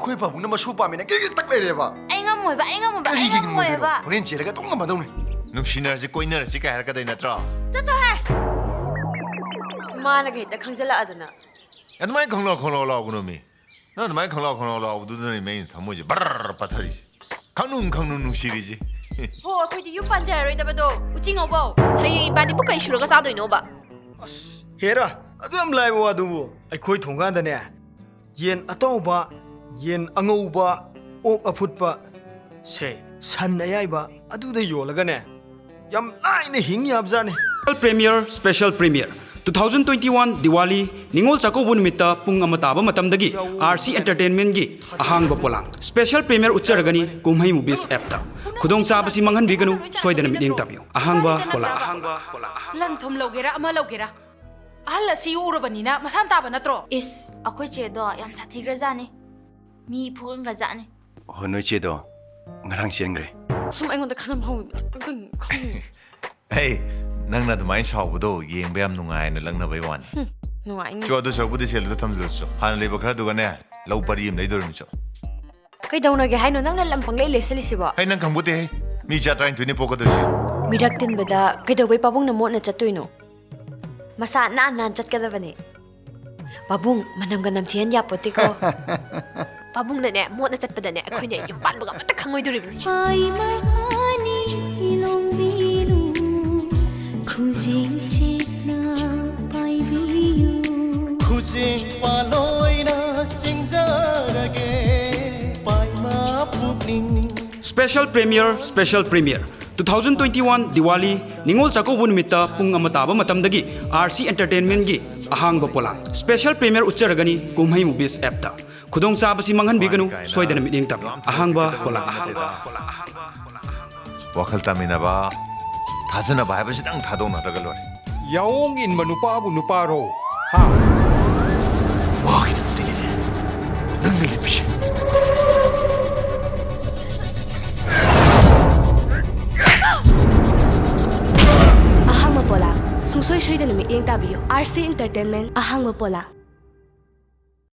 ꯑꯩꯈꯣꯏ ꯄꯥꯕꯨꯡꯅ ꯃꯁꯨ ꯄꯥꯝꯃꯤꯅ ꯀꯤꯔꯤ ꯇꯛ ꯂꯩꯔꯦꯕ ꯑꯩ ꯉꯝꯃꯣꯏꯕ ꯍꯣꯔꯦꯟ ꯆꯦꯜꯂꯒ ꯇꯣꯡ ꯉꯝꯃꯗꯧꯅꯤ ꯅꯨꯡꯁꯤꯅꯔꯁꯤ ꯀꯣꯏꯅꯔꯁꯤ ꯀꯥꯏ ꯍꯥꯏꯔꯛꯀꯗꯣꯏ ꯅꯠꯇ꯭ꯔꯣ ꯆꯠꯇꯣꯍꯦ ꯃꯥꯅꯒ ꯍꯦꯛꯇ ꯈꯪꯖꯜꯂꯛꯑꯗꯅ ꯑꯗꯨꯃꯥꯏꯅ ꯈꯪꯂꯥꯎ ꯂꯥꯎꯒꯅꯣ ꯃꯤ ꯅꯪ ꯑꯗꯨꯃꯥꯏꯅ ꯈꯪꯂꯥꯎ ꯂꯥꯎꯕꯗꯨꯗꯅꯤ ꯃꯩꯅ ꯊꯃꯣꯏꯁꯦ ꯕꯔꯔ ꯄꯠꯊꯔꯤꯁꯦ ꯈꯪꯅꯨꯡ ꯅꯨꯡꯁꯤꯔꯤꯁꯦ ꯍꯣ ꯑꯩꯈꯣꯏꯗꯤ ꯌꯨꯝ ꯄꯥꯟꯖꯔꯔꯣꯏꯗꯕꯗꯣ ꯎꯆꯤ ꯉꯧꯕꯧ ꯍꯌꯦꯡ ꯏꯕꯥꯅꯤꯕꯨ ꯀꯩ ꯁꯨꯔꯒ ꯆꯥꯗꯣꯏꯅꯣꯕ ꯑꯁ ꯍꯦꯔꯥ ꯑꯗꯨ ꯌꯥꯝ ꯂꯥꯏꯕ ꯋꯥꯗꯨꯕꯨ ꯑꯩꯈꯣꯏ ꯊꯣꯡꯒꯥꯟꯗꯅꯦ ꯌꯦꯟ ꯑꯇꯥꯎꯕ ꯌꯦꯟ ꯑꯉꯧꯕ ꯑꯣꯛ ꯑꯐꯨꯠꯄ ꯁꯦ ꯁꯟ ꯑꯌꯥꯏꯕ ꯑꯗꯨꯗ ꯌꯣꯜꯂꯒꯅꯦ ꯌꯥꯝ ꯂꯥꯏꯅ ꯍꯤꯡ ꯌꯥꯕꯖꯥꯠꯅꯤ Special Premier 2021 Diwali Ningol Chakobu Nimitta Pung Ama Taba Matamdagi RC Entertainment gi Ahangba Polang Special Premier Ucharagani Kumhai Movies app ta Khudong Chabasi Manghan Biganu Soidana Miding Tabiyo Ahangba Polang ꯂꯟ ꯊꯨꯝ ꯂꯧꯒꯦꯔꯥ ꯑꯃ ꯂꯧꯒꯦꯔꯥ ꯑꯍꯜ ꯑꯁꯤ ꯎꯔꯕꯅꯤꯅ ꯃꯁꯥꯟ ꯇꯥꯕ ꯅꯠꯇ꯭ꯔꯣ ꯏꯁ ꯑꯩꯈꯣꯏ ꯆꯦꯗꯣ ꯌꯥꯝ ꯁꯥꯊꯤꯈ꯭ꯔꯖꯥꯠꯅꯤ ꯃꯤ ꯐꯨꯒꯟꯈ꯭ꯔꯖꯥꯠꯅꯤ ꯍꯣ ꯅꯣꯏ ꯆꯦꯗꯣ ꯉꯔꯥꯡ ꯆꯦꯟꯈ꯭ꯔꯦ ꯁꯨꯝ ꯑꯩꯉꯣꯟꯗ ꯈꯟꯅꯕ ꯍꯧꯏ ꯍꯦ ꯅꯪꯅ ꯑꯗꯨꯃꯥꯏꯅ ꯁꯥꯎꯕꯗꯣ ꯌꯦꯡꯕ ꯌꯥꯝ ꯅꯨꯡꯉꯥꯏꯅ ꯂꯪꯅꯕꯩ ꯋꯥꯅꯤ ꯅꯨꯡꯉꯥꯏꯅꯤ ꯆꯣ ꯑꯗꯨ ꯁꯔꯨꯛꯄꯨꯗꯤ ꯁꯦꯜꯗꯨ ꯊꯝꯖꯤꯜꯂꯁꯨ ꯍꯥꯟꯅ ꯂꯩꯕ ꯈꯔꯗꯨꯒꯅꯦ ꯂꯧ ꯄꯔꯤ ꯑꯃ ꯂꯩꯗꯣꯔꯤꯃꯤ ꯆꯣ ꯀꯩꯗꯧꯅꯒꯦ ꯍꯥꯏꯅꯣ ꯅꯪꯅ ꯂꯝ ꯄꯪꯂꯩ ꯂꯩꯁꯜꯂꯤꯁꯤꯕꯣ ꯍꯩ ꯅꯪ ꯈꯪꯕꯨꯗꯦꯍꯦ ꯃꯤ 23 ꯄꯣꯛꯀꯗꯣꯏꯁꯦ ꯃꯤꯔꯛ ꯇꯤꯟꯕꯗ ꯀꯩꯗꯧꯕꯩ ꯄꯥꯕꯨꯡꯅ ꯃꯣꯠꯅ ꯆꯠꯇꯣꯏꯅꯣ ꯃꯁꯥ ꯅꯥꯟ ꯆꯠꯀꯗꯕꯅꯦ ꯄꯥꯕꯨꯡ ꯃꯅꯝꯒ ꯅꯝꯊꯤꯍꯟ ꯌꯥꯄꯣꯠꯇꯦꯀꯣ ꯄꯥꯕꯨꯡꯅꯅꯦ ꯃꯣꯠꯅ ꯆꯠꯄꯗꯅꯦ ꯑꯩꯈꯣꯏꯅꯦ ꯌꯨꯝ ꯄꯥꯟꯕꯒ ꯑꯃꯠꯇ ꯈꯪꯉꯣꯏꯗꯣꯔꯤꯕꯅꯤ Kujing paloina singzarage paima pupning Special Premier 2021 Diwali Ningol Chakobu Nimitta Pung Ama Taba Matamdagi RC Entertainment gi Ahangba Polang Special Premier Ucharagani Kumhai Movies app ta Khudong Chabasi Manghan Biganu Soidana Miding Tabiyo Ahangba Polang ꯋꯥꯈꯜ ꯇꯥꯃꯤꯟꯅꯕ ꯊꯥꯖꯅꯕ ꯍꯥꯏꯕꯁꯤꯗꯪ ꯊꯥꯗꯣꯛꯅꯔꯒ ꯂꯣꯏꯔꯦ ꯌꯥꯑꯣꯡ ꯏꯟꯕ ꯅꯨꯄꯥꯕꯨ ꯅꯨꯄꯥꯔꯣ ꯍꯥ ꯋꯥꯒꯤꯗꯃꯛꯇꯅꯤꯅꯦ ꯅꯪꯅ ꯂꯦꯞꯄꯤꯁꯦ ꯑꯍꯥꯡꯕ ꯄꯣꯂꯥꯡ ꯁꯨꯡꯁꯣꯏ ꯁꯣꯏꯗꯅ ꯃꯤꯠꯌꯦꯡ ꯇꯥꯕꯤꯌꯨ RC Entertainment ꯑꯍꯥꯡꯕ ꯄꯣꯂꯥꯡ